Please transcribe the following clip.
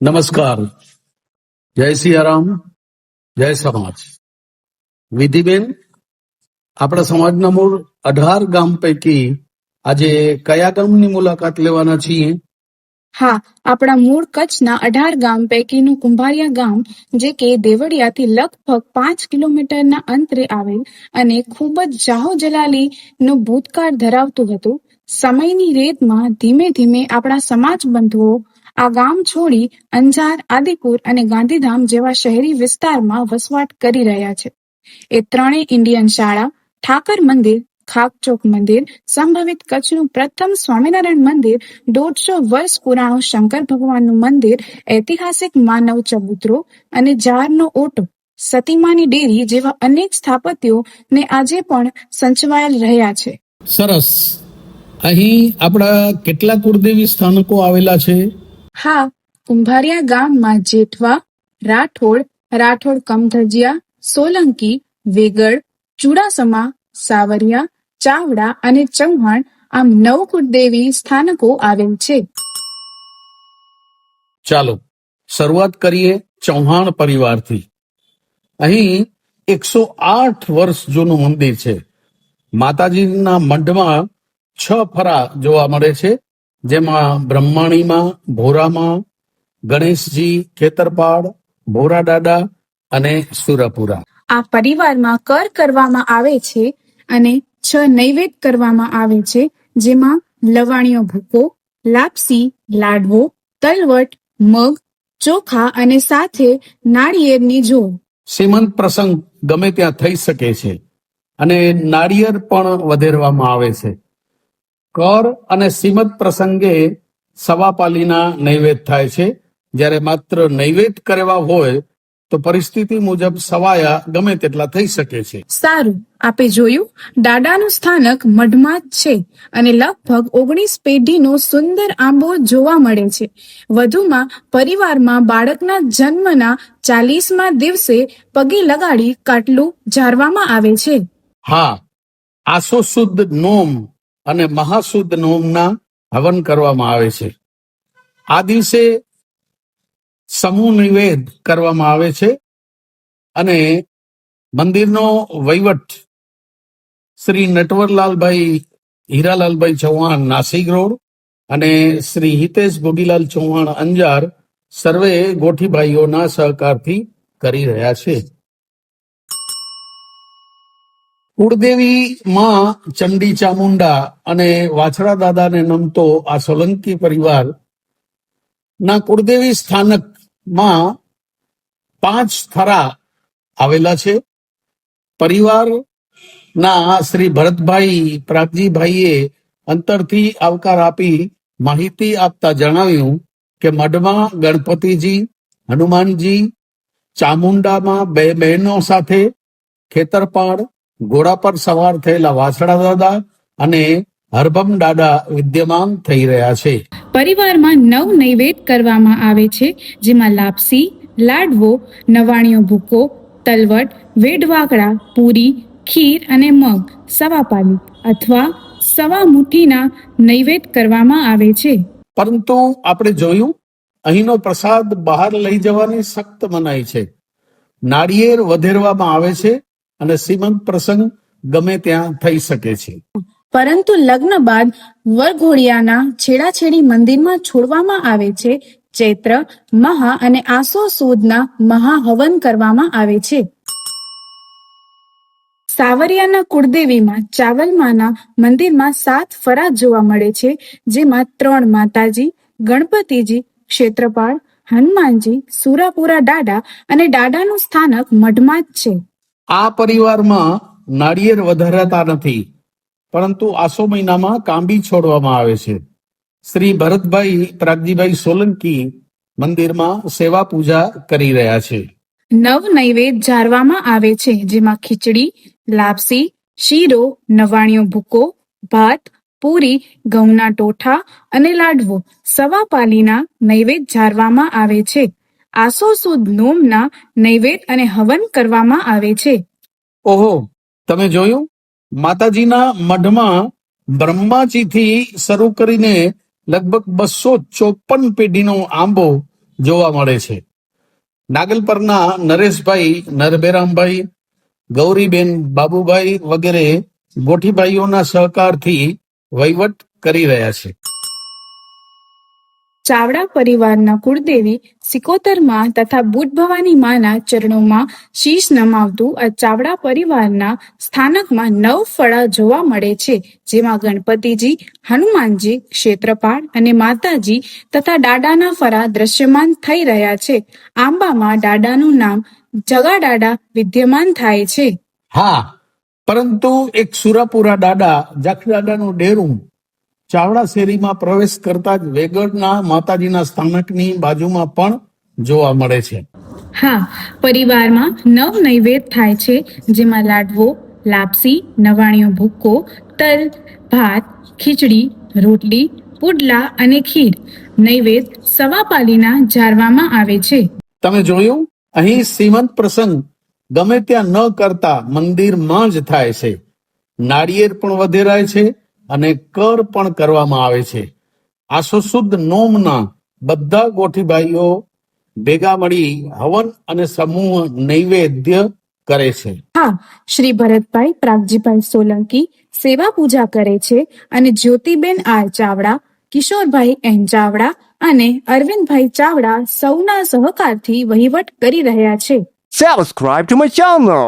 નમસ્કાર. જય સિયારામ, જય સમાજ. વિધિબેન, આપણા સમાજના મૂળ 18 ગામ પૈકી આજે કયા ગામની મુલાકાત લેવાના છીએ? હા, આપણા મૂળ કચ્છના 18 ગામ પૈકીનું કુંભારિયા ગામ, જે કે દેવળિયાથી લગભગ 5 કિલોમીટરના અંતરે આવેલ અને ખૂબ જ જાહોજલાલીનું ભૂતકાળ ધરાવતું હતું. સમયની રેતમાં ધીમે ધીમે આપણા સમાજ બંધુઓ આ ગામ છોડી અંજાર, આદિપુર અને ગાંધીધામ જેવા શહેરી વિસ્તારમાં વસવાટ કરી રહ્યા છે. એ ત્રણેય ઇન્ડિયન શાળા, ઠાકર મંદિર, ખાકચોક મંદિર, સંભવિત કચ્છનું પ્રથમ સ્વામિનારાયણ મંદિર, 150 વર્ષ પુરાણું શંકર ભગવાનનું મંદિર, ઐતિહાસિક માનવ ચબૂતરો અને ઝારનો ઓટો, સતીમાની ડેરી જેવા અનેક સ્થાપત્યો ને આજે પણ સંચવાયેલ રહ્યા છે. સરસ. અહીં આપણા કેટલા કુળદેવી સ્થાનકો આવેલા છે? હા, કુંભારિયા ગામમાં જેઠવા, રાઠોડ કમધજિયા, સોલંકી, વેગડ, ચુડાસમા, સાવરિયા, ચાવડા અને ચૌહાણ આમ 9 કુળદેવી સ્થાનકો આવેલ છે. ચાલો શરૂઆત કરીએ ચૌહાણ પરિવારથી. અહીં 108 વર્ષ જૂનું મંદિર છે. માતાજીના મઢમાં 6 ફરા જોવા મળે છે, જેમાં બ્રહ્માણીમાં, ભોરામાં, ગણેશજી, ખેતરપાળ, ભોરા દાદા અને સુરપુરા. આ પરિવારમાં કર કરવામાં આવે છે અને 6 નૈવેદ્ય કરવામાં આવે છે, જેમાં લવાણીયો ભૂકો, લાપસી, લાડવો, તલવટ, મગ, ચોખા અને સાથે નાળિયેરની જોડ. શ્રીમંત પ્રસંગ ગમે ત્યાં થઈ શકે છે અને નાળિયેર પણ વધેરવામાં આવે છે. કર અને શ્રીમંત પ્રસંગે સવાપાલીના નૈવેદ્ય થાય છે, જ્યારે માત્ર નૈવેદ્ય કરવા હોય તો પરિસ્થિતિ મુજબ સવાયા ગમે તેટલા થઈ શકે છે. સારું, આપે જોયું, દાદાનું સ્થાનક મઢમાં જ છે અને લગભગ 19 પેઢીનો સુંદર આંબો જોવા મળે છે. વધુમાં પરિવારમાં બાળકના જન્મના 40મા દિવસે પગે લગાડી કાટલું ઝારવામાં આવે છે. હા, આસો શુદ્ધ નોમ અને મહાશુદ્ધ નોમના હવન કરવામાં આવે છે. આ દિવસે સમૂહ નિવેદ કરવામાં આવે છે અને મંદિરનો વહીવટ શ્રી નટવરલાલભાઈ હીરાલાલભાઈ ચૌહાણ નાસિક રોડ અને શ્રી હિતેશ ભોગીલાલ ચૌહાણ અંજાર સર્વે ગોઠીભાઈઓના સહકારથી કરી રહ્યા છે. કુળદેવી માં ચંડી ચામુંડા અને વાછડા દાદાને નમતો આ સોલંકી પરિવાર ના કુળદેવી સ્થાનકમાં 5 થરા આવેલા છે. પરિવારના શ્રી ભરતભાઈ પ્રાગજીભાઈએ અંતરથી આવકાર આપી માહિતી આપતા જણાવ્યું કે મઢમાં ગણપતિજી, હનુમાનજી, ચામુંડામાં 2 બહેનો સાથે ખેતરપાળ, ઘોડા પર સવાર થયેલા વાછડા દાદા અને હરભમ દાદા વિદ્યમાન થઈ રહ્યા છે. પરિવારમાં 9 નૈવેદ્ય કરવામાં આવે છે, જેમાં લાપસી, લાડવો, નવાણીયો ભૂકો, તલવટ, વેડવાકડા, પૂરી, ખીર અને મગ, સવાપાલી અથવા સવા મુઠ્ઠીના નૈવેદ્ય કરવામાં આવે છે. પરંતુ આપણે જોયું, અહીંનો પ્રસાદ બહાર લઈ જવાની સખ્ત મનાઈ છે. નાળિયેર વધેરવામાં આવે છે અને શ્રીમંત પ્રસંગ ગમે ત્યાં થઈ શકે છે. પરંતુ લગ્ન બાદ વરઘોડિયાના છેડાછેડી મંદિરમાં છોડવામાં આવે છે. ચૈત્ર, મહા અને આસો સુદના મહાહવન કરવામાં આવે છે. સાવરિયાના કુળદેવીમાં ચાવલમાના મંદિરમાં 7 ફરા જોવા મળે છે, જેમાં 3 માતાજી, ગણપતિજી, ક્ષેત્રપાળ, હનુમાનજી, સુરાપુરા દાદા અને દાદાનું સ્થાનક મઢમાં જ છે. આ પરિવારમાં નાળિયેર વધારાતા નથી, પરંતુ આસો મહિનામાં કાંબી છોડવામાં આવે છે. શ્રી ભરતભાઈ પ્રાગજીભાઈ સોલંકી મંદિરમાં સેવા પૂજા કરી રહ્યા છે. 9 નૈવેદ્ય ઝારવામાં આવે છે, જેમાં ખીચડી, લાપસી, શીરો, નવાણીયો ભૂકો, ભાત, પૂરી, ઘઉંના ટોઠા અને લાડવો, સવાપાલીના નૈવેદ્ય ઝારવામાં આવે છે. આસો સુદ નોમના નૈવેદ્ય અને હવન કરવામાં આવે છે. ઓહો, તમે જોયું, માતાજીના મઢમાં બ્રહ્માજીથી શરૂ કરીને લગભગ 254 પેઢીનો આંબો જોવા મળે છે. નાગલપરના નરેશભાઈ, નરભેરામભાઈ, ગૌરીબેન, બાબુભાઈ વગેરે ગોઠીભાઈઓના સહકારથી વહીવટ કરી રહ્યા છે. ચાવડા પરિવારના કુળદેવી સિકોતર માં તથા બુટ ભવાની માના ચરણોમાં શીશ નમાવતું આ ચાવડા પરિવારના સ્થાનકમાં 9 ફળા જોવા મળે છે, જેમાં ગણપતિજી, હનુમાનજી, ક્ષેત્રપાળ અને માતાજી તથા દાદાના ફળા દ્રશ્યમાન થઈ રહ્યા છે. આંબામાં દાદાનું નામ જગાદાદા વિદ્યમાન થાય છે. હા, પરંતુ એક સુરાપુરા દાદા જાખદાદાનું ડેરું ચાવડા શેરીમાં પ્રવેશ કરતા જ વેગડના માતાજીના સ્થાનકની બાજુમાં પણ જોવા મળે છે. હા, પરિવારમાં 9 નૈવેદ્ય થાય છે, જેમાં લાડવો, લાપસી, નવાણિયો ભૂક્કો, તલ, ભાત, ખીચડી, રોટલી, પુડલા અને ખીર નૈવેદ્ય સવાપાલીના જારવામાં આવે છે. તમે જોયું, અહીં શ્રીમંત પ્રસંગ ગમે ત્યાં ન કરતા મંદિરમાં જ થાય છે. નાળિયેર પણ વધેરાય છે અને કર પણ કરવામાં આવે છે. આસો સુદ નોમના બધા ગોઠીભાઈઓ ભેગા મળી હવન અને સમૂહ નૈવેદ્ય કરે છે. હા, શ્રી ભરતભાઈ પ્રાગજીભાઈ સોલંકી સેવા પૂજા કરે છે અને જ્યોતિબેન આર ચાવડા, કિશોરભાઈ એન ચાવડા અને અરવિંદભાઈ ચાવડા સૌના સહકારથી વહીવટ કરી રહ્યા છે. Subscribe to my channel.